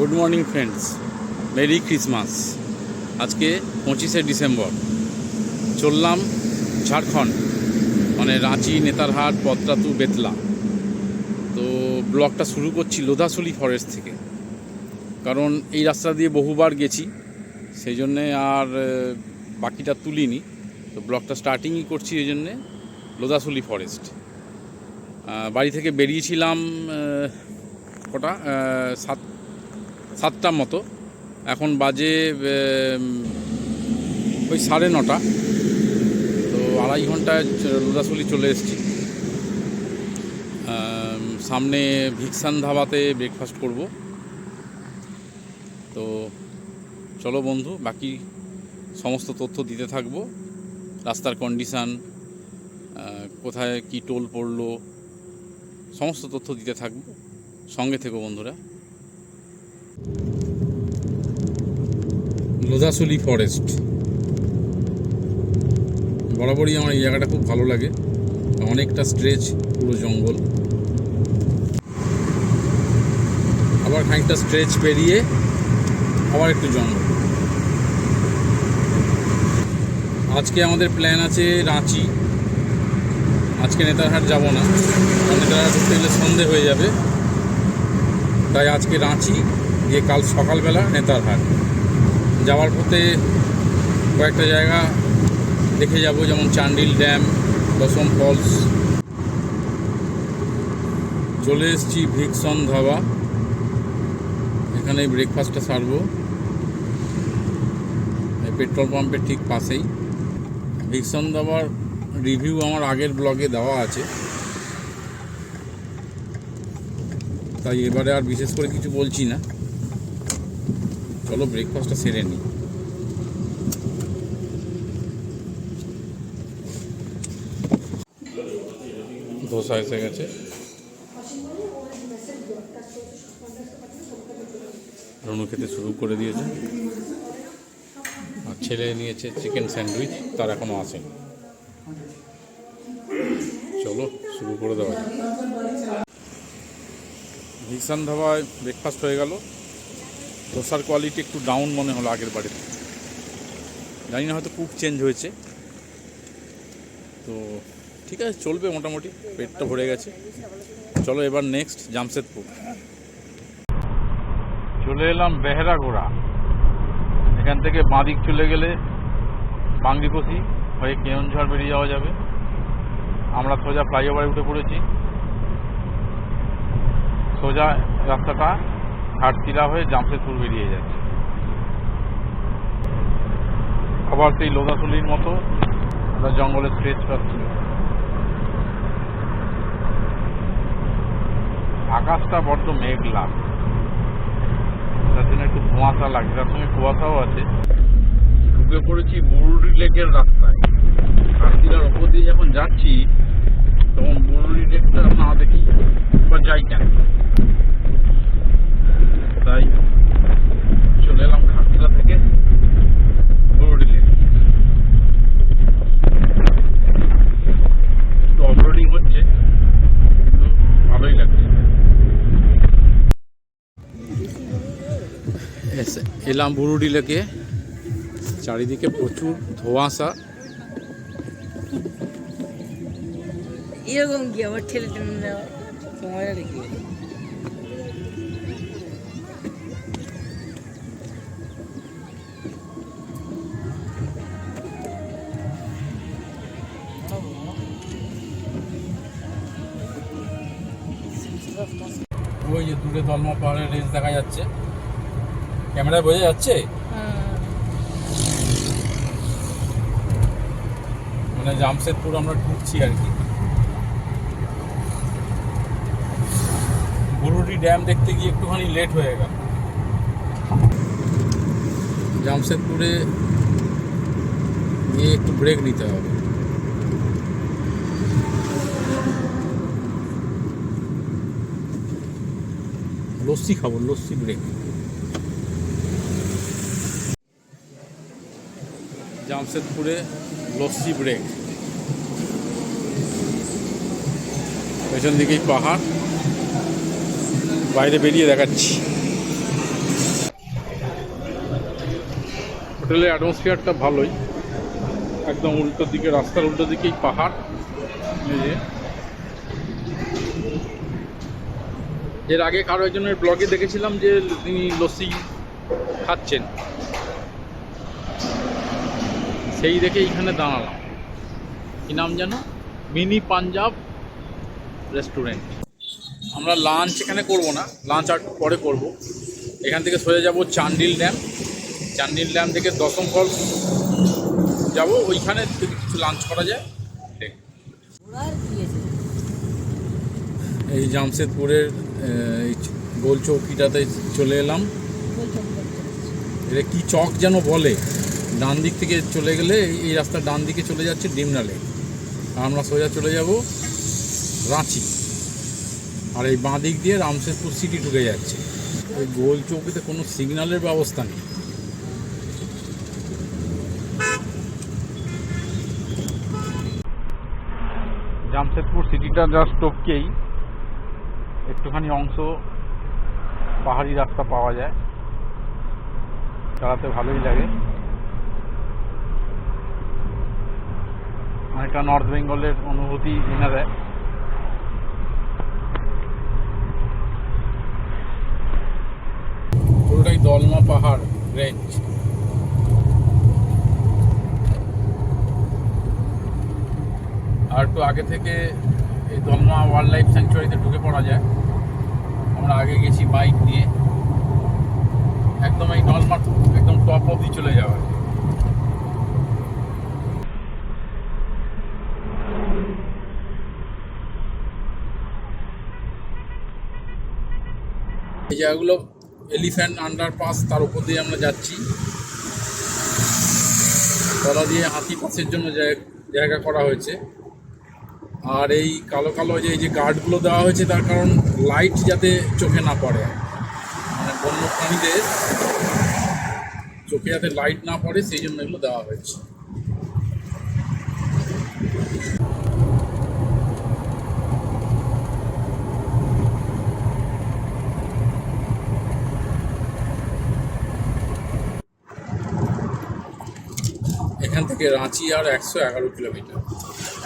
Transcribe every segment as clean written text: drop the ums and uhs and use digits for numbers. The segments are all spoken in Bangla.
Good morning friends, merry Christmas. আজকে 25শে ডিসেম্বর। চললাম ঝাড়খণ্ড, মানে রাঁচি, নেতারহাট, পদরাতু, বেতলা। তো ব্লগটা শুরু করছি লোধাশুলি ফরেস্ট থেকে, কারণ এই রাস্তা দিয়ে বহুবার গেছি, সেই জন্যে আর বাকিটা তুলিনি। তো ব্লগটা স্টার্টিংই করছি এই জন্যে লোধাশুলি ফরেস্ট। বাড়ি থেকে বেরিয়েছিলাম কটা 7টার মতো, এখন বাজে ওই 9:30। তো 2.5 ঘন্টায় লোধাশুলি চলে এসেছি। সামনে ভিকসান ধাবাতে ব্রেকফাস্ট করব। তো চলো বন্ধু, বাকি সমস্ত তথ্য দিতে থাকবো। রাস্তার কন্ডিশান, কোথায় কি টোল পড়লো, সমস্ত তথ্য দিতে থাকবো। সঙ্গে থেকো বন্ধুরা। লোধাশুলি ফরেস্ট বরাবরই আমার এই জায়গাটা খুব ভালো লাগে। অনেকটা স্ট্রেচ, পুরো জঙ্গল, আবার খানিকটা স্ট্রেচ পেরিয়ে আবার একটু জঙ্গল। আজকে আমাদের প্ল্যান আছে রাঁচি। আজকে নেতারহাট যাব না, নেতারহাট ঢুকতে গেলে সন্ধে হয়ে যাবে। তাই আজকে রাঁচি গিয়ে কাল সকালবেলা নেতারহাট। যাওয়ার পথে কয়েকটা জায়গা দেখে যাব, যেমন চান্ডিল ড্যাম, দশম ফলস। চলে এসেছি ভিকসন ধাবা, এখানে ব্রেকফাস্টটা সারবো পেট্রোল পাম্পের ঠিক পাশেই। ভিকসন ধাবার রিভিউ আমার আগের ব্লগে দেওয়া আছে, তাই এবারে আর বিশেষ করে কিছু বলছি না। চলো ব্রেকফাস্টটা সেরে নিই। ধোসা এসে গেছে, রনু খেতে শুরু করে দিয়েছে, আর ছেলে নিয়েছে চিকেন স্যান্ডউইচ, তার এখনও আসেনি। চলো শুরু করে দেওয়া যাক। ভিকসান ধাবায় ব্রেকফাস্ট হয়ে গেল। ধোসার কোয়ালিটি একটু ডাউন মনে হলো আগের বাড়িতে, জানি না, হয়তো কুক চেঞ্জ হয়েছে। তো ঠিক আছে, চলবে মোটামুটি, পেটটা ভরে গেছে। চলো এবার নেক্সট জামশেদপুর। চলে এলাম বেহেরাগোড়া। এখান থেকে বাঁদিক চলে গেলে বাংরিপোষি হয়ে কেওনঝড় বেরিয়ে যাওয়া যাবে। আমরা সোজা ফ্লাইওভারে উঠে পড়েছি। সোজা রাস্তাটা ঘাটশিলা হয়ে জামশেদপুর বেরিয়ে যাচ্ছে। আবার সেই লোধাশুলির মতো আমরা জঙ্গলে স্ট্রেচ পাচ্ছি। আকাশটা বড্ড মেঘলা, তার জন্য একটু কুয়াশা লাগছে, তার সঙ্গে কুয়াশাও আছে। ঢুকে পড়েছি বুরুডি লেকের রাস্তায়। ঘাটশিলার ওপর দিয়ে যখন যাচ্ছি তখন বুরুডি লেকটা না দেখি বা যাই কেন, তাই চলে এলাম ঘাটশিলা থেকে বুরুডি লেক। একটু অফরোডিং হচ্ছে, কিন্তু ভালোই লাগছে। এলাম বুরুডি লেকে, চারিদিকে প্রচুর ধোঁয়াশা। এরকম কি আমার ঠেলে টেনে নেওয়া সময় রেখে ওই যে দূরে দলমা পাহাড়ের রেঞ্জ দেখা যাচ্ছে, ক্যামেরায় বোঝা যাচ্ছে। মানে জামশেদপুর আমরা ঢুকছি আর কি। বুরুডি ড্যাম দেখতে গিয়ে একটুখানি লেট হয়ে গেল। জামশেদপুরে গিয়ে একটু ব্রেক নিতে হবে। লস্যি খাবো, লস্যি ব্রেক। জামশেদপুরে লস্যি ব্রেক। পেছন দিকেই পাহাড়, বাইরে বেরিয়ে দেখাচ্ছি। হোটেলের অ্যাটমসফিয়ারটা ভালোই, একদম উল্টো দিকে, রাস্তার উল্টো দিকেই পাহাড়। এই যে এর আগে কারো একজনের ব্লগে দেখেছিলাম যে তিনি লস্যি খাচ্ছেন, সেই দেখে এইখানে দাঁড়ালাম। কি নাম যেন, মিনি পাঞ্জাব রেস্টুরেন্ট। আমরা লাঞ্চ এখানে করব না, লাঞ্চ আর পরে করব। এখান থেকে সোজা যাব চান্ডিল ড্যাম। চান্ডিল ড্যাম থেকে দশম ফলস যাব, ওইখানে যদি কিছু লাঞ্চ করা যায়। এই জামশেদপুরের এই গোল চৌকিটাতে চলে এলাম। এটা কি চক যেন বলে, ডান দিক থেকে চলে গেলে এই রাস্তার ডান দিকে চলে যাচ্ছে ডিমনালে, আর আমরা সোজা চলে যাব রাঁচি, আর এই বাঁ দিক দিয়ে রামশেদপুর সিটি ঢুকে যাচ্ছে। ওই গোল চৌকিতে কোনো সিগন্যালের ব্যবস্থা নেই। জামশেদপুর সিটিটা জাস্ট টপকেই একটুখানি অংশ পাহাড়ি রাস্তা পাওয়া যায়, চালাতে ভালোই লাগে। অনেকটা নর্থ বেঙ্গলের অনুভূতি এনে দেয়। পুরোটাই দলমা পাহাড় রেঞ্জ। আর একটু আগে থেকে এই দলমা ওয়াইল্ড লাইফ স্যাংচুয়ারিতে ঢুকে পড়া যায়। আমরা আগে গেছি বাইক নিয়ে, একদম এই দলমা একদম টপ অবধি চলে যাওয়া। এই জায়গাগুলো এলিফ্যান্ট আন্ডারপাস, তার উপর দিয়ে আমরা যাচ্ছি। তলা দিয়ে হাতি পাসের জন্য জায়গা করা হয়েছে। আর এই কালো কালো এই যে গার্ডগুলো দেওয়া হয়েছে, তার কারণ লাইট যাতে চোখে না পড়ে, মানে বন্য প্রাণীদের চোখে যাতে লাইট না পড়ে, সেই জন্য এগুলো দেওয়া হয়েছে। এখান থেকে রাঁচি আর 111 কিলোমিটার।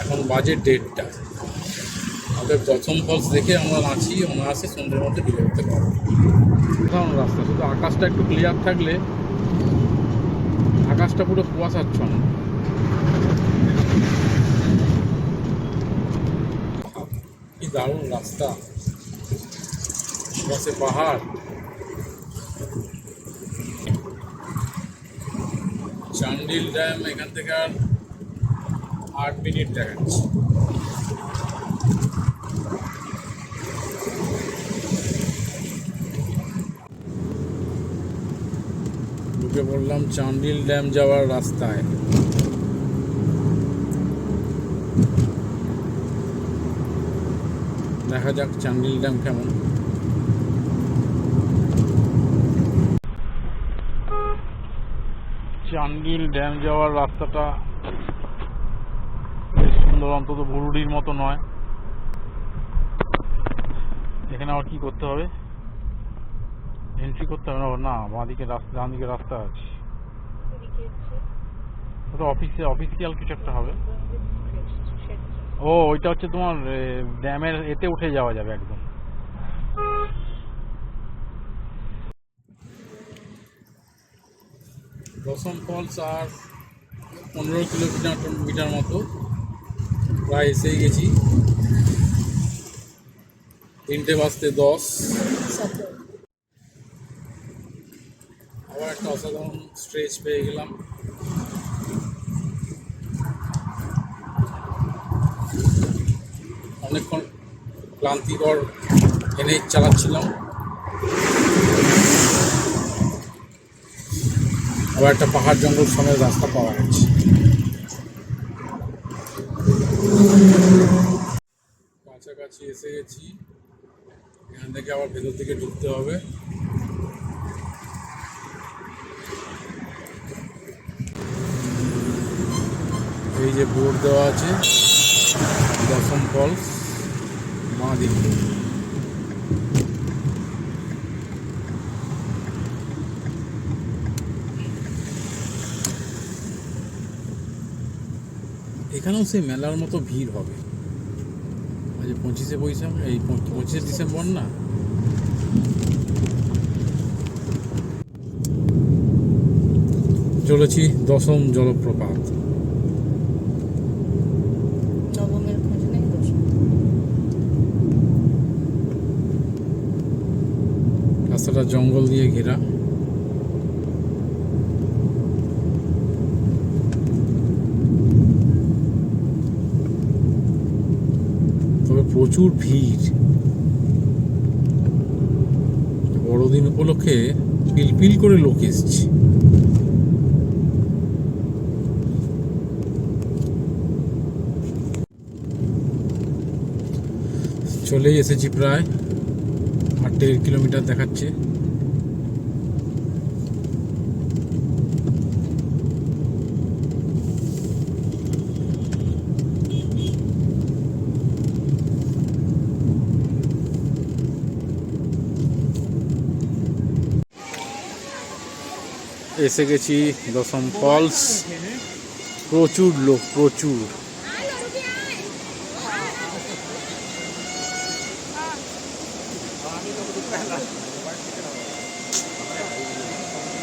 এখন বাজে 1:30টা। আমাদের প্রথম ফলস দেখে আমরা রাঁচি অনায়াসে সন্ধ্যের মধ্যে ঢুকে যেতে পারবো। সাধারণ রাস্তা, শুধু আকাশটা একটু ক্লিয়ার থাকলে, আকাশটা পুরো কুয়াশাচ্ছন্ন। কি দারুণ রাস্তা, পাশে পাহাড়। চান্ডিল ড্যাম এখান থেকে আর 8 মিনিট দেখাচ্ছে। ঢুকে পড়লাম চান্ডিল ড্যাম যাওয়ার রাস্তায়। দেখা যাক চান্ডিল ড্যাম কেমন। চান্ডিল ড্যাম যাওয়ার রাস্তাটা বেশ সুন্দর, অন্তত ভুরুডির মতো নয়। এখানে আবার কি করতে হবে, এন্ট্রি করতে হবে না? বাঁদিকে রাস্তা, ডান দিকে রাস্তা আছে। ওটা অফিসিয়াল কিছু একটা হবে। ও, ওইটা হচ্ছে তোমার ড্যামের এতে উঠে যাওয়া যাবে একদম। দশম ফলস আর 15 কিলোমিটার মতো, প্রায় এসেই গেছি। 3:10 আবার একটা অসাধারণ স্ট্রেচ পেয়ে গেলাম। অনেকক্ষণ ক্লান্তিকর এনএইচ চালাচ্ছিলাম। আবার একটা পাহাড় জঙ্গল সমেত রাস্তা পাওয়া গেছে। কাছাকাছি এসে গেছি। এখান থেকে আবার ভেতর দিকে ঢুকতে হবে। এই যে বোর্ড দেওয়া আছে, দশম ফলস বাঁ দিকে। এখানেও সেই মেলার মতো ভিড় হবে। আজ 25শে বৈশাখ, এই 25শে ডিসেম্বর না। চলেছি দশম জলপ্রপাত। নবমের খোঁজ নেই দোষ। রাস্তাটা জঙ্গল দিয়ে ঘেরা। তবে প্রচুর ভিড়। বড়দিন উপলক্ষে পিলপিল করে লোক এসছে। চলেই এসেছি, প্রায় 8.5 কিলোমিটার দেখাচ্ছে। এসে গেছি দশম ফলস। প্রচুর লোক, প্রচুর।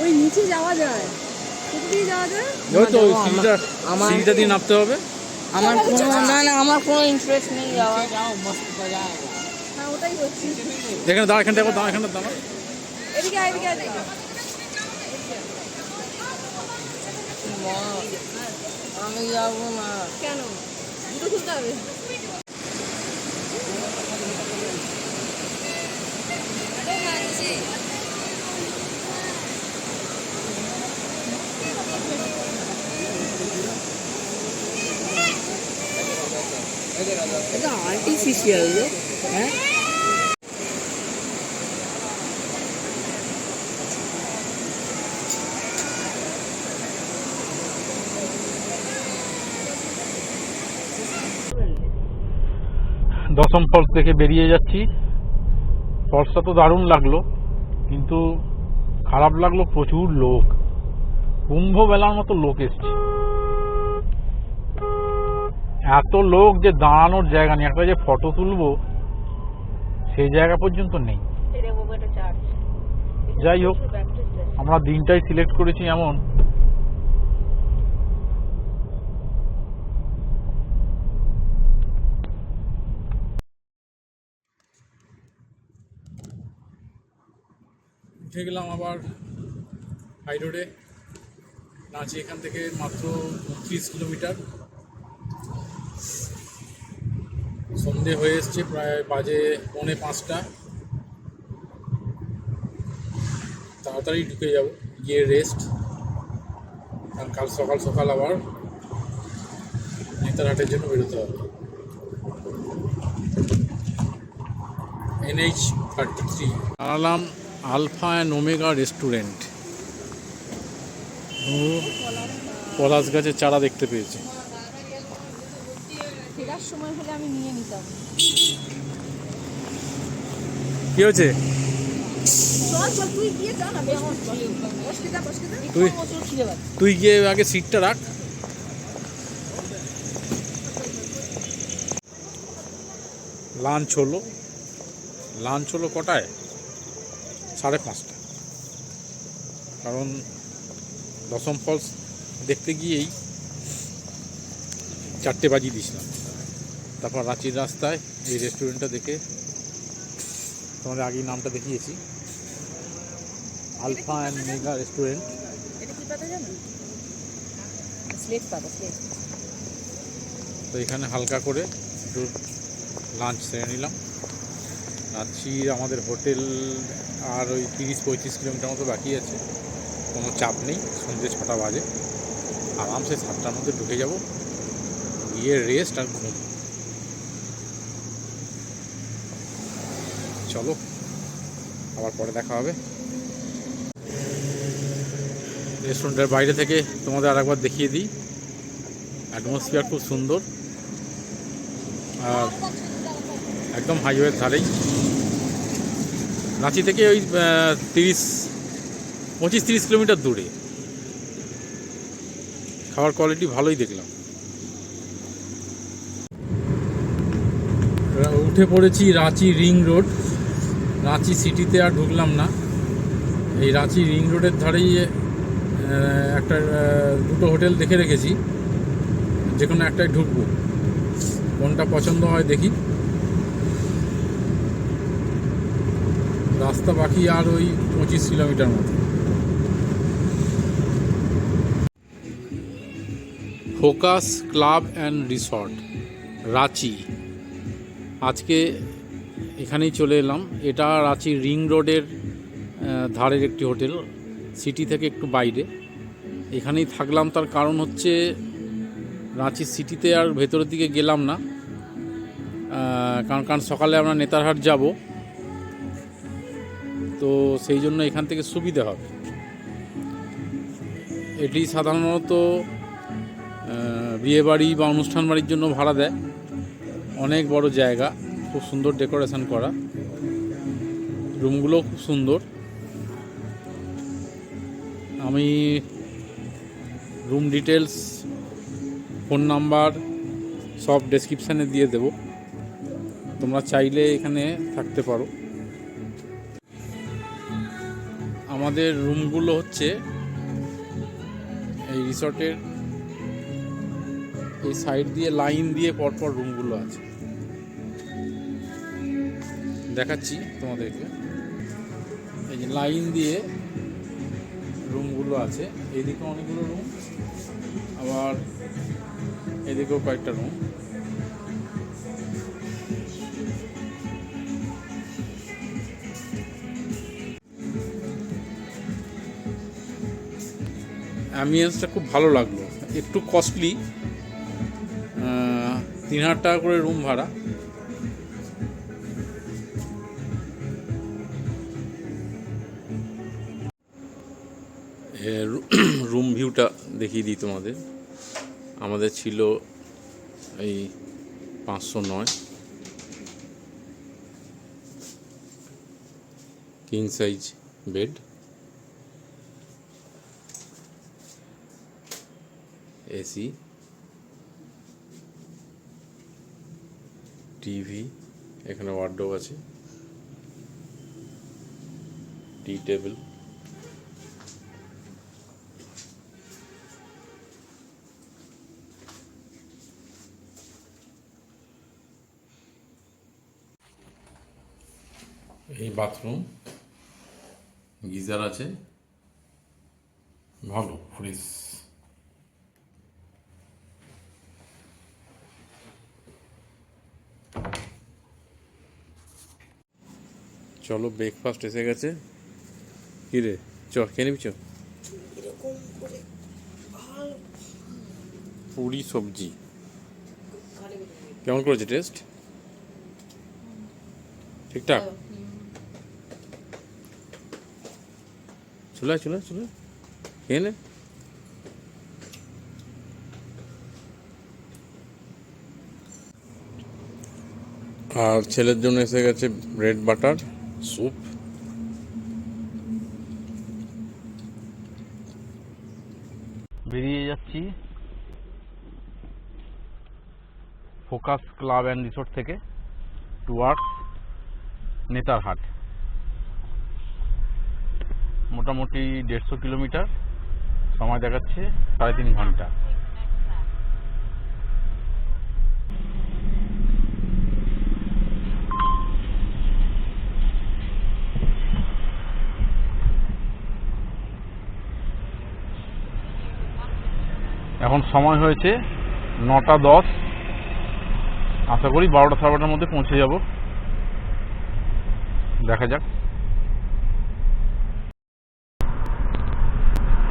ওই নিচে যাওয়া যায়, কোথায় যাওয়া যায়? ওই তো সিঁড়িটা দিয়ে নামতে হবে। আমার কোনো আমার কোনো ইন্টারেস্ট নেই যাওয়া। হ্যাঁ ওটাই বলছি। এখানে দাঁড়া, এখানে দাঁড়া, এখানে দাঁড়া। এদিকে এদিকে এদিকে। আমি যাবো না। কেন? জুতো খুলতে হবে। এটা আর্টিফিশিয়াল, হ্যাঁ। দশম ফলস থেকে বেরিয়ে যাচ্ছি। ফলসটা তো দারুণ লাগলো, কিন্তু খারাপ লাগলো প্রচুর লোক। কুম্ভ মেলার মতো লোক এসছে। এত লোক যে দাঁড়ানোর জায়গা নেই, একটা যে ফটো তুলবো সেই জায়গা পর্যন্ত নেই। যাই হোক, আমরা দিনটাই সিলেক্ট করেছি এমন। উঠে গেলাম আবার হাই রোডে। রাঁচি এখান থেকে মাত্র 30 কিলোমিটার। সন্ধে হয়ে এসছে, প্রায় বাজে 4:45। তাড়াতাড়ি ঢুকে যাব, গিয়ে রেস্ট। কারণ কাল সকাল সকাল আবার নেতারহাটের জন্য বেরোতে হবে। NH-33 দাঁড়ালাম আলফা অ্যান্ড ওমেগা রেস্টুরেন্ট। পলাশ গাছের চারা দেখতে পেয়েছি। ফেরার সময় হলে আমি নিয়ে নিতাম। কি হয়েছে? তুই গিয়ে আগে সিটটা রাখ। লাঞ্চ হলো কটায়? 5:30। কারণ দশম ফলস দেখতে গিয়েই 4টে বাজিয়ে দিয়েছিলাম। তারপর রাঁচির রাস্তায় এই রেস্টুরেন্টটা দেখে, তোমাদের আগেই নামটা দেখিয়েছি, আলফা অ্যান্ড মেগা রেস্টুরেন্ট। তো এখানে হালকা করে একটু লাঞ্চ সেরে নিলাম। রাঁচির আমাদের হোটেল আর ওই 30-35 কিলোমিটার মতো বাকি আছে। কোনো চাপ নেই। সন্ধ্যে 6টা বাজে, আরামসে 7টার মধ্যে ঢুকে যাব, গিয়ে রেস্ট আর ঘুম। চলো, আবার পরে দেখা হবে। রেস্টুরেন্টের বাইরে থেকে তোমাদের আরেকবার দেখিয়ে দিই। অ্যাটমসফিয়ার খুব সুন্দর, আর একদম হাইওয়ের ধারেই। রাঁচি থেকে ওই 25-30 কিলোমিটার দূরে। খাবার কোয়ালিটি ভালোই দেখলাম। উঠে পড়েছি রাঁচি রিং রোড। রাঁচি সিটিতে আর ঢুকলাম না, এই রাঁচি রিং রোডের ধারেই একটা দুটো হোটেল দেখে রেখেছি, যে কোনো একটাই ঢুকবো, কোনটা পছন্দ হয় দেখি। রাস্তা বাকি আর ওই 25 কিলোমিটার মতো। Focus club and resort Ranchi, আজকে এখানেই চলে এলাম। এটা রাঁচি রিং রোডের ধারের একটি হোটেল, সিটি থেকে একটু বাইরে। এখানেই থাকলাম, তার কারণ হচ্ছে রাঁচি সিটিতে আর ভেতরের দিকে গেলাম না, কারণ সকালে আমরা নেতারহাট যাব, তো সেই জন্য এখান থেকে সুবিধা হবে। এটি সাধারণত বিয়েবাড়ি বা অনুষ্ঠান বাড়ির জন্য ভাড়া দেয়। অনেক বড় জায়গা, খুব সুন্দর ডেকোরেশন করা, রুমগুলো খুব সুন্দর। আমি রুম ডিটেলস, ফোন নাম্বার সব ডেসক্রিপশানে দিয়ে দেব, তোমরা চাইলে এখানে থাকতে পারো। আমাদের রুমগুলো হচ্ছে এই রিসর্টের এই সাইড দিয়ে লাইন দিয়ে পরপর রুমগুলো আছে, দেখাচ্ছি তোমাদেরকে। এই যে লাইন দিয়ে রুমগুলো আছে, এদিকে অনেকগুলো রুম, আবার এদিকেও কয়েকটা রুম। অ্যাম্বিয়েন্সটা খুব ভালো লাগলো, একটু কস্টলি, 3000 টাকা করে রুম ভাড়া। রুম ভিউটা দেখিয়ে দিই তোমাদের। আমাদের ছিল এই 509 king size bed, AC, TV, এখানে ওয়ার্ডরোব আছে, টি টেবিল, এই বাথরুম, গিজার আছে, ভালো ফ্রেশ। চলো ব্রেকফাস্ট এসে গেছে। কি রে, চ খেয়ে নিবি? চ, পুরি সবজি কেমন করেছে টেস্ট? ঠিকঠাক? চলে চলে চলে খেয়ে নে। আর ছেলের জন্য এসে গেছে ব্রেড বাটার স্যুপ। বেরিয়ে যাচ্ছি ফোকাস ক্লাব অ্যান্ড রিসোর্ট থেকে টুয়ার্ডস নেতারহাট। মোটামুটি 150 কিলোমিটার, সময় দেখাচ্ছে 3.5 ঘন্টা। এখন সময় হয়েছে 9:10, আশা করি 12টা 12:30 মধ্যে পৌঁছে যাব, দেখা যাক।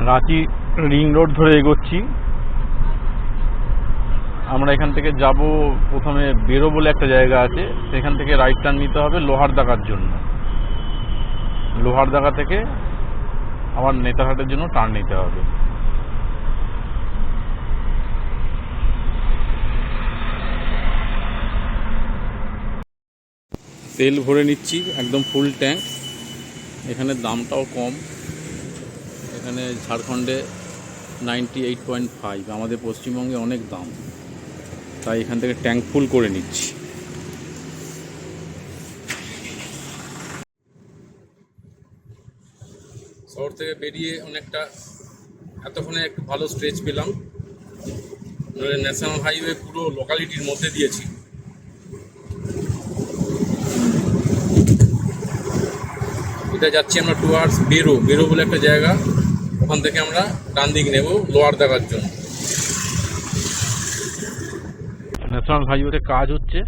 রাঁচি রিং রোড ধরে এগোচ্ছি আমরা। এখান থেকে যাব, প্রথমে বেরো বলে একটা জায়গা আছে, সেখান থেকে রাইট টার্ন নিতে হবে লোহারদাগার জন্য। লোহারদাগা থেকে আবার নেতারহাটের জন্য টার্ন নিতে হবে। তেল ভরে নিচ্ছি, একদম ফুল ট্যাঙ্ক। এখানে দামটাও কম, এখানে ঝাড়খণ্ডে 98.5, আমাদের পশ্চিমবঙ্গে অনেক দাম, তাই এখান থেকে ট্যাঙ্ক ফুল করে নিচ্ছি। শহর থেকে বেরিয়ে অনেকটা এতক্ষণে একটু ভালো স্ট্রেচ পেলাম। ন্যাশনাল হাইওয়ে পুরো লোকালিটির মধ্যে দিয়েছি। এটা যাচ্ছি আমরা টুয়ার্ডস বেরো বলে একটা জায়গা, ওখান থেকে আমরা ডান দিক নেব লোয়ার দাগার জন্য। ন্যাশনাল হাইওয়েতে কাজ হচ্ছে,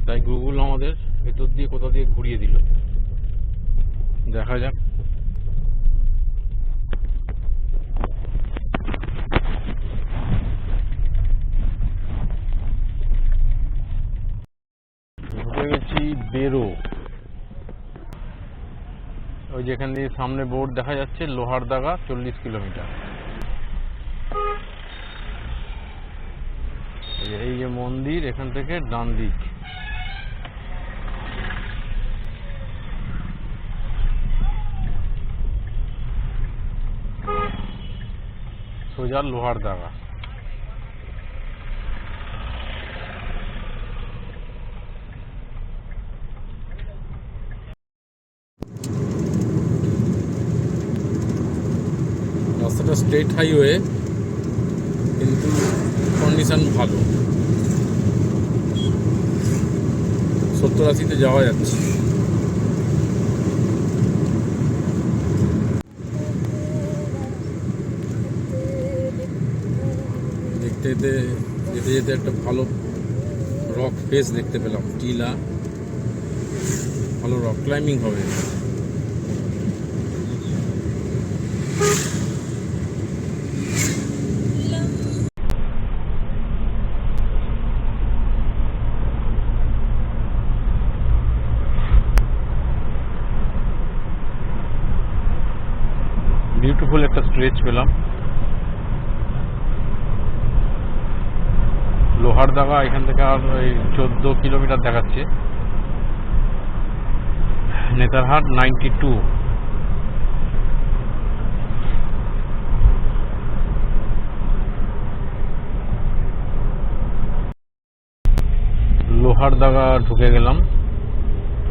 তাই গুগল আমাদের ভেতর দিয়ে কোথাও দিয়ে ঘুরিয়ে দিল। দেখা যাক। ঢুকে গেছি বেরো। ওই যেখান দিয়ে সামনে বোর্ড দেখা যাচ্ছে লোহারদাগা 40 কিলোমিটার। এই যে মন্দির, এখান থেকে ডান দিক। সোজা লোহারদাগা। রাস্তাটা স্টেট হাইওয়ে, কিন্তু কন্ডিশন ভালো, 70-80-তে যাওয়া যাচ্ছে। দেখতে যেতে যেতে একটা ভালো রক ফেস দেখতে পেলাম, টিলা, ভালো রক ক্লাইম্বিং হবে। বিউটিফুল একটা স্ট্রেচ পেলাম। লোহারদাগা এখান থেকে আর 14 কিলোমিটার দেখাচ্ছে। নেতারহাট 92। লোহারদাগা ঢুকে গেলাম।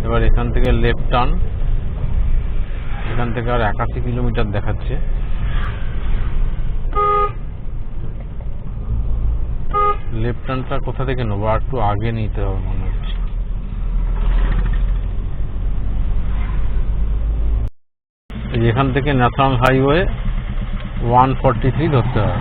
এবার এখান থেকে লেফট টার্ন, এখান থেকে আর 81 কিলোমিটার দেখাচ্ছে। লেফট টার্নটা কোথা থেকে নেবো? আর একটু আগে নিতে হবে মনে হচ্ছে। এখান থেকে ন্যাশনাল হাইওয়ে 143 ধরতে হবে।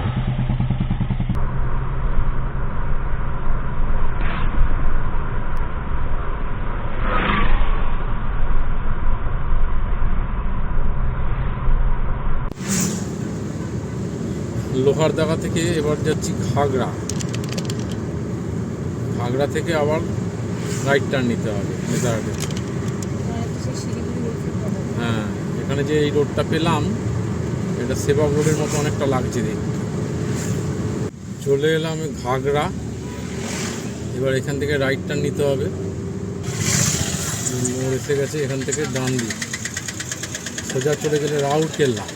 লোহারদাগা থেকে এবার যাচ্ছি ঘাগড়া। ঘাগড়া থেকে আবার রাইট টার্ন নিতে হবে নেতারহাটে। হ্যাঁ, এখানে যে এই রোডটা পেলাম, এটা সেবা রোডের মতো অনেকটা লাগছে দেখতে। চলে এলাম ঘাগড়া। এবার এখান থেকে রাইট টার্ন নিতে হবে। মোড় এসে গেছে, এখান থেকে ডান দিক সোজা চলে গেলে রাউরকেল্লা।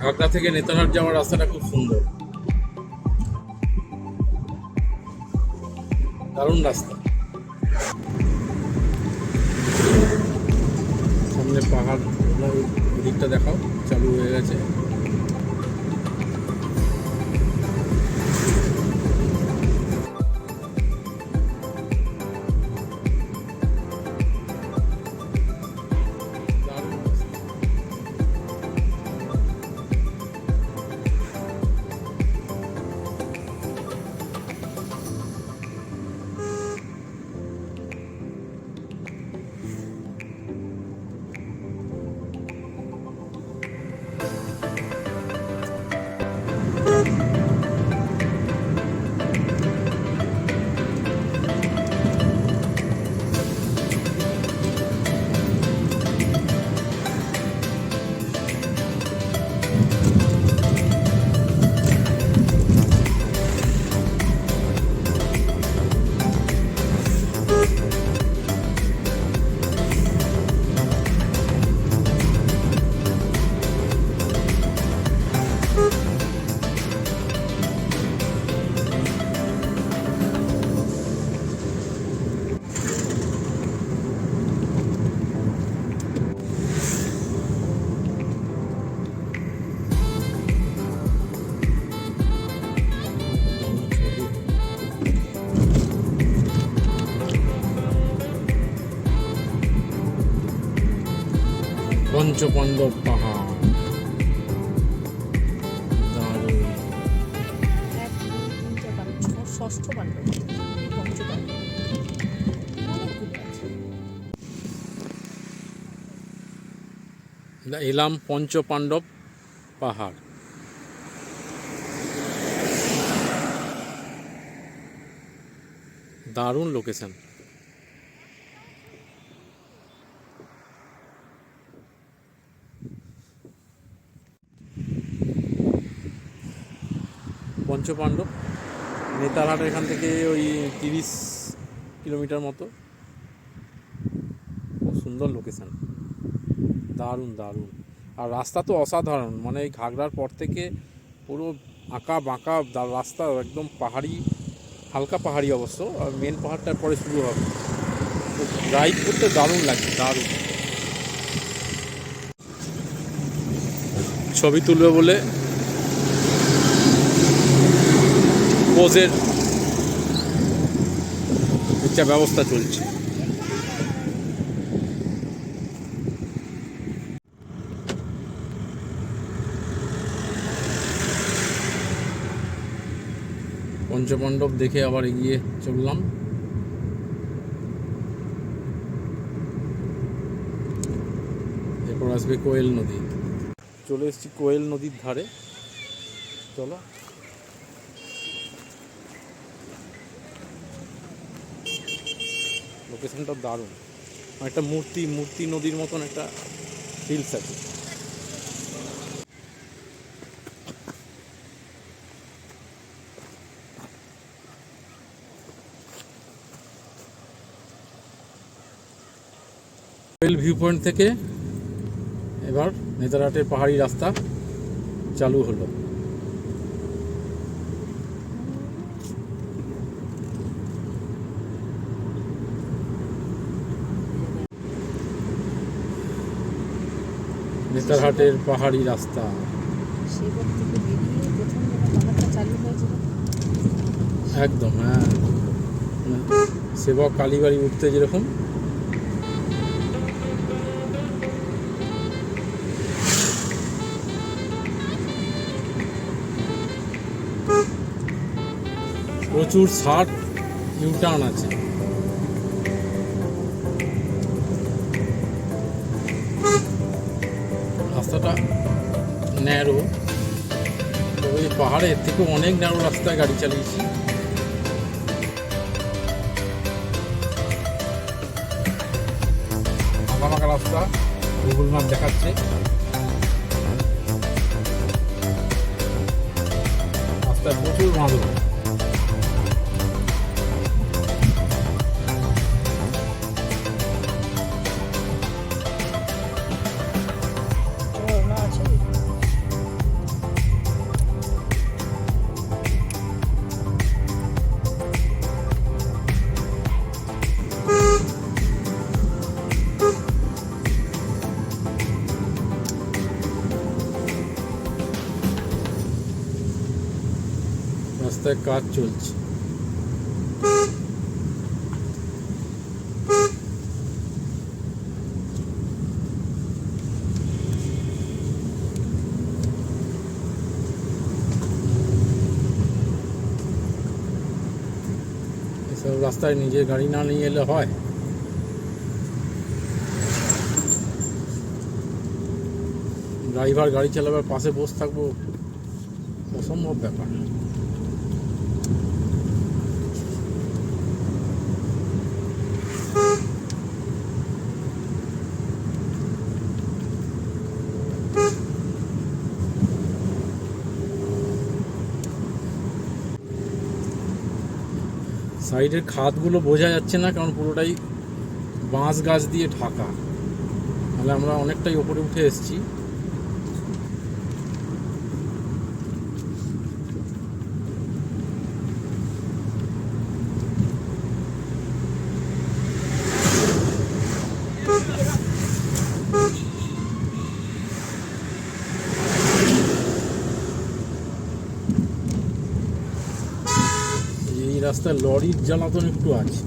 ঘাগড়া থেকে নেতারহাট যাওয়ার রাস্তাটা খুব সুন্দর, দারুণ রাস্তা। সামনে পাহাড়, দিকটা দেখাও, চালু হয়ে গেছে। পঞ্চপাণ্ডব পাহাড়, দারুণ। এক দুই তিন চার পাঁচ ষষ্ঠ পাণ্ডব, এই পঞ্চ পাণ্ডব অনেকগুলো আছে। এলাম পঞ্চপাণ্ডব পাহাড়। দারুণ লোকেশন। পঞ্চপাণ্ডব নেতারহাট এখান থেকে ওই 30 কিলোমিটার মতো। খুব সুন্দর লোকেশন, দারুণ দারুণ। আর রাস্তা তো অসাধারণ, মানে এই ঘাগড়ার পর থেকে পুরো আঁকা বাঁকা রাস্তা, একদম পাহাড়ি, হালকা পাহাড়ি অবশ্য, আর মেন পাহাড়টার পরে শুরু হবে। তো ড্রাইভ করতে দারুণ লাগে, দারুণ। ছবি তুলবে বলে পোজের একটা ব্যবস্থা চলছে। পঞ্চপাণ্ডব দেখে আবার এগিয়ে চললাম। এরপর আসবে কোয়েল নদী। চলে এসেছি কোয়েল নদীর ধারে, চলো। লোকেশনটা দারুণ, একটা মূর্তি নদীর মতন একটা ফিলস আছে। কোয়েল ভিউ পয়েন্ট থেকে এবার নেতারহাটের পাহাড়ি রাস্তা চালু হলো। নেতারহাটের পাহাড়ি রাস্তা। সেবার থেকে বেরিয়ে প্রথম পাহাড়টা চালু হয়েছিল একদম, হ্যাঁ। সেবক কালীবাড়ি উঠতে যেরকম, প্রচুর শার্ট ইউটার্ন আছে। রাস্তাটা ন্যারো, তবে পাহাড়ের থেকে অনেক ন্যারো রাস্তায় গাড়ি চালিয়েছি। আঁকাবাঁকা রাস্তা, গুগল ম্যাপ দেখাচ্ছে। রাস্তায় প্রচুর বাঁধন। ঝর্ণা আছে। রাস্তায় কাজ চলছে। এসব রাস্তায় নিজের গাড়ি না নিয়ে এলে হয়? ড্রাইভার গাড়ি চালাবার পাশে বসে থাকবো, অসম্ভব ব্যাপার। সাইডের খাতগুলো বোঝা যাচ্ছে না, কারণ পুরোটাই বাঁশ গাছ দিয়ে ঢাকা। তাহলে আমরা অনেকটাই ওপরে উঠে এসেছি। এই রাস্তায় লরির জ্বালাতন একটু আছে।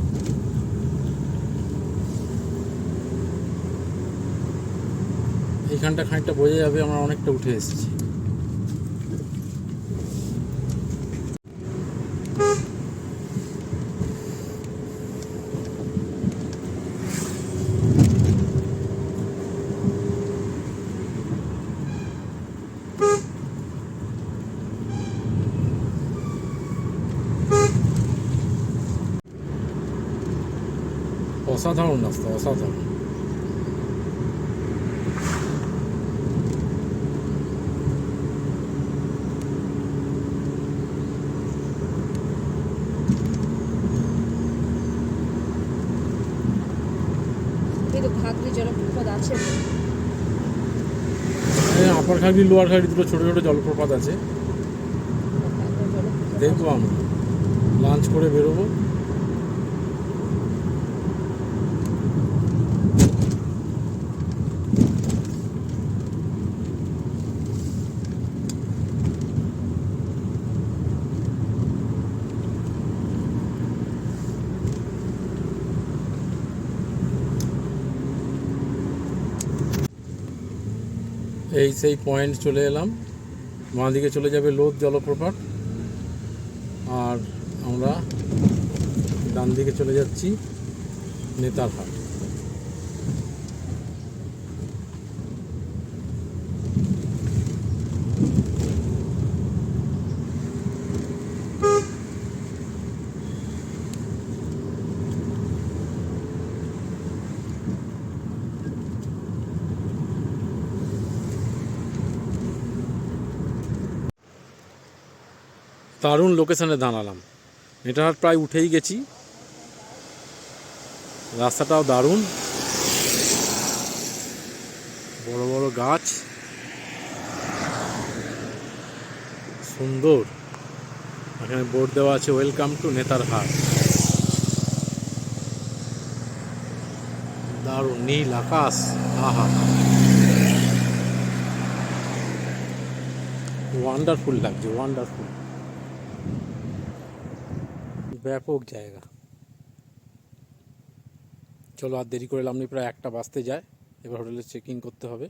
এইখানটা খানিকটা বোঝা যাবে আমরা অনেকটা উঠে এসেছি। অসাধারণ রাস্তা, অসাধারণ। এই তো ঘাগরি জলপ্রপাত আছে। আপার খাগড়ি লোয়ার খাগড়ি দুটো ছোটো ছোটো জলপ্রপাত আছে, ঘাগরা জলপ্রপাত দেখবো। আমরা লাঞ্চ করে বেরোবো। এই সেই পয়েন্ট চলে এলাম, বাঁ দিকে চলে যাবে লোদ জলপ্রপাত, আর আমরা ডান দিকে চলে যাচ্ছি নেতারহাট। দারুণ লোকেশনে দাঁড়ালাম, নেতারহাট প্রায় উঠেই গেছি। রাস্তাটাও দারুণ, বড় বড় গাছ, সুন্দর। এখানে বোর্ড দেওয়া আছে ওয়েলকাম টু নেতারহাট। দারুণ নীল আকাশ, আহা, ওয়ান্ডারফুল লাগছে, ওয়ান্ডারফুল, ব্যাপক জায়গা। চলো আর দেরি করে লাম নি, প্রায় 1টা বাজতে যায়। এবার হোটেলে চেক ইন করতে হবে।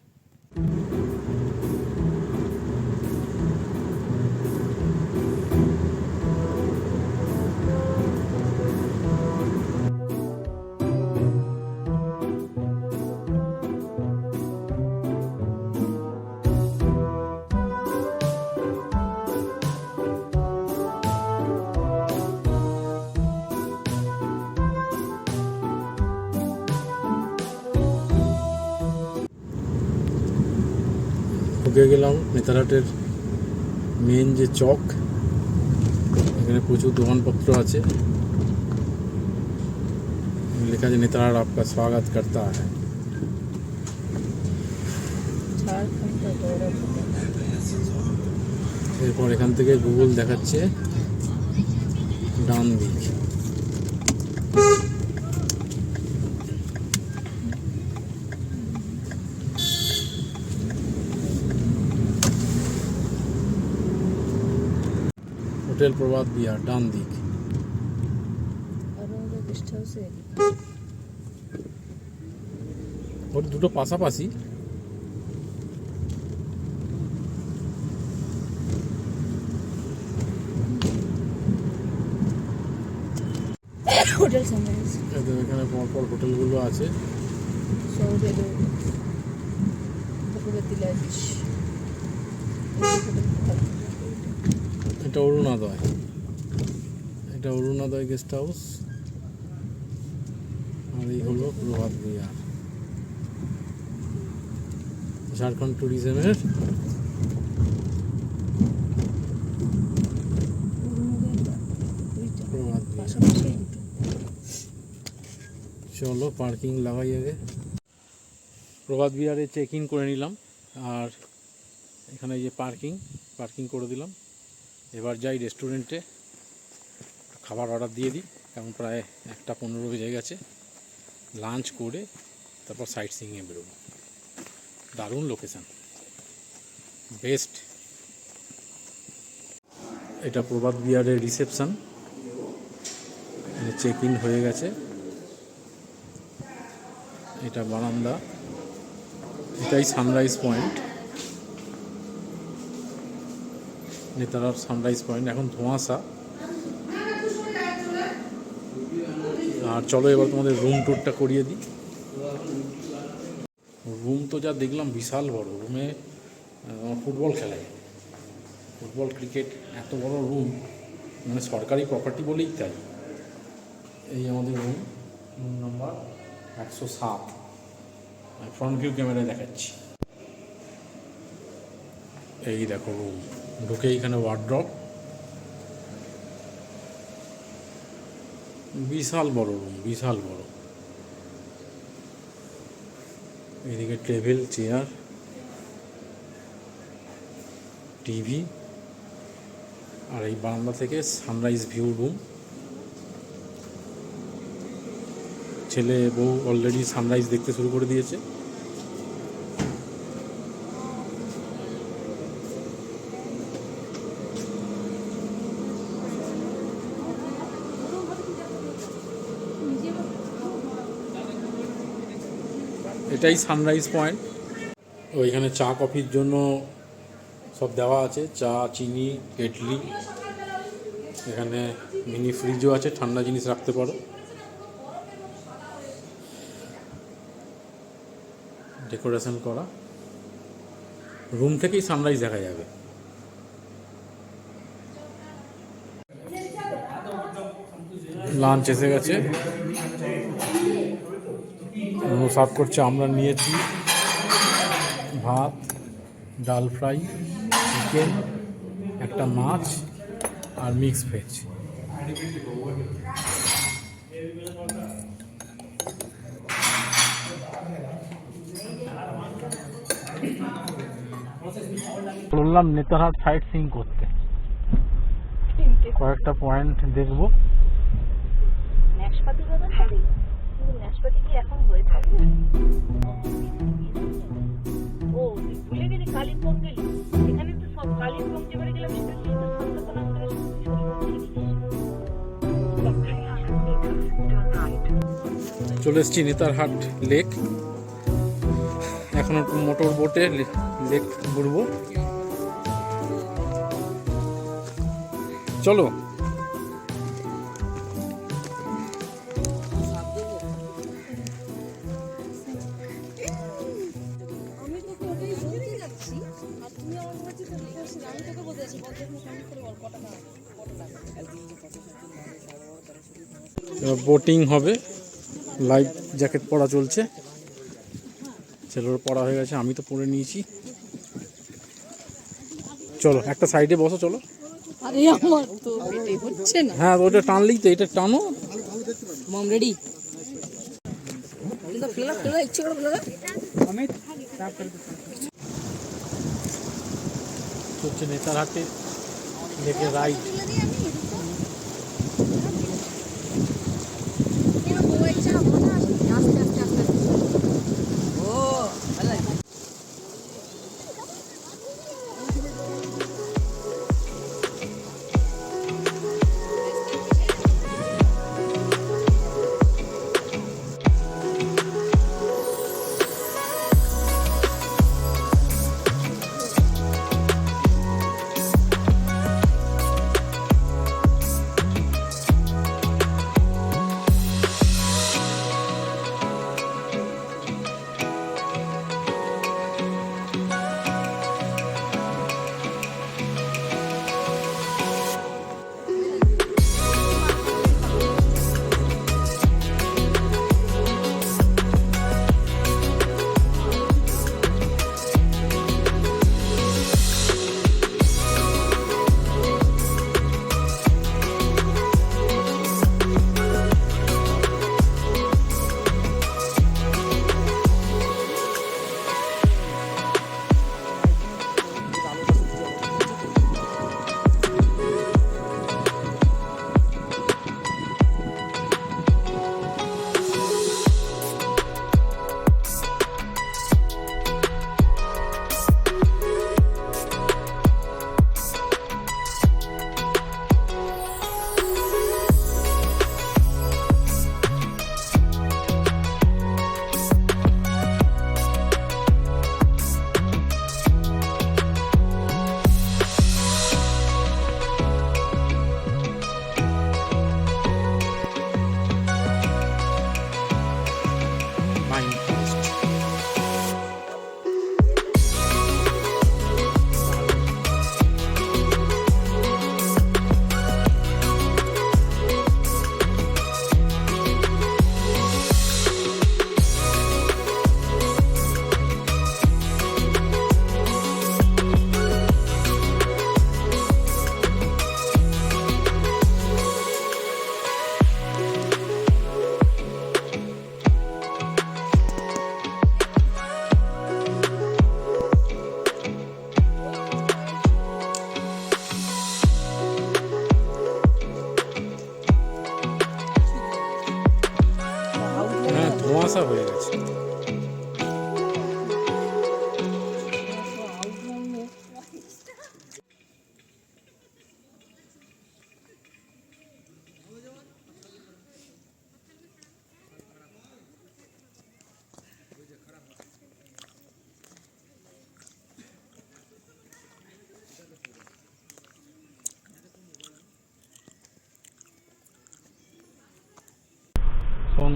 ঢুকে গেলাম নেতারহাটের মেন যে চক, এখানে প্রচুর দোকানপত্র আছে, লেখা আছে নেতারহাট আপকা স্বাগত করতা হ্যায়। এরপর এখান থেকে গুগল দেখাচ্ছে ডান দিক। হোটেল প্রভাত বিহার, ডান দিক। ওর দুটো পাশাপাশি। হোটেল সানরাইজ, এখানে পরপর হোটেলগুলো আছে। এটা অরুণোদয়, এটা অরুণোদয় গেস্ট হাউস, আর এই হলো প্রভাত বিহার, ঝাড়খণ্ড ট্যুরিজমের। প্রভাত বিহার। চলো পার্কিং লাগাই আগে। প্রভাত বিহারে চেক ইন করে নিলাম, আর এখানে যে পার্কিং করে দিলাম। এবার যাই রেস্টুরেন্টে, খাবার অর্ডার দিয়ে দিই, কারণ প্রায় 1:15 বেজে গেছে। লাঞ্চ করে তারপর সাইট সিইংয়ে বেরোবো। দারুণ লোকেশান, বেস্ট। এটা প্রভাত বিহারের রিসেপশান, চেক ইন হয়ে গেছে। এটা বারান্দা, এটাই সানরাইজ পয়েন্ট, নেতারার সানরাইজ পয়েন্ট। এখন ধোঁয়াশা। আর চলো এবার তোমাদের রুম ট্যুরটা করিয়ে দিই। রুম তো যা দেখলাম বিশাল বড়। রুমে ফুটবল খেলায়, ফুটবল ক্রিকেট, এত বড় রুম, মানে সরকারি প্রপার্টি বলেই তাই। এই আমাদের room, room number 107। Front view ক্যামেরায় দেখাচ্ছি। এই দেখো রুম, ঢুকে এইখানে ওয়ার্ড্রপ, বিশাল বড় রুম, বিশাল বড়। এদিকে টেবিল, চেয়ার, টিভি, আর এই বারান্দা থেকে সানরাইজ ভিউ রুম। ছেলে বউ অলরেডি সানরাইজ দেখতে শুরু করে দিয়েছে। এটাই সানরাইজ পয়েন্ট। ওইখানে চা কফির জন্য সব দেওয়া আছে, চা, চিনি, কেটলি। এখানে মিনি ফ্রিজও আছে, ঠান্ডা জিনিস রাখতে পারো। ডেকোরেশন করা। রুম থেকেই সানরাইজ দেখা যাবে। লাঞ্চ এসে গেছে, সার্ভ করছে। আমরা নিয়েছি ভাত, ডাল ফ্রাই, চিকেন, একটা মাছ আর মিক্স ভেজ। বললাম নেতারহাট সাইট সিইং করতে, কয়েকটা পয়েন্ট দেখবো। নাশপাতি বাগান হবে, কিন্তু নাশপাতি কি এখন হয়ে থাকে? ও তুই ভুলে গেলি কালিম্পং গেলি, এখানে তো সব কালিম্পং যেবারে গেলাম সেটা নিয়ে তো সন্তাপনা করে চলে এসেছি নেতারহাট লেক। এখন একটু মোটর বোটে লেক ঘুরবো, চলো। বোটিং হবে, লাইফ জ্যাকেট পরা চলছে। ছেলের পরা হয়ে গেছে, আমি তো পরে নিয়েছি। চলো একটা সাইডে বসো, চলো। আরে আমার তো পেটে হচ্ছে না। হ্যাঁ ওটা টানলেই তো, এটা টানো। মাম রেডি? এটা ফেলা ফেলা ইচ্ছে করে ফেলা। আমি ট্যাপ করে হচ্ছে নেতারহাটে লেকে রাইড।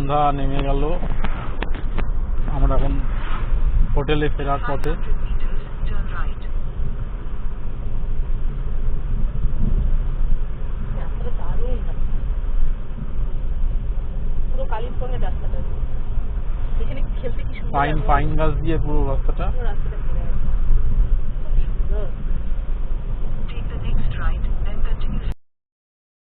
সন্ধ্যা নেমে গেল, আমরা এখন হোটেলে ফেরার পথে। রাস্তাটা দারুণ রাস্তা, পুরো কালিম্পংয়ের রাস্তাটা। এখানে খেলতে কি সুন্দর পাইন লাগে। পাইন গাছ দিয়ে পুরো রাস্তাটা। পুরো রাস্তাটা ঘেরা আছে। খুব সুন্দর।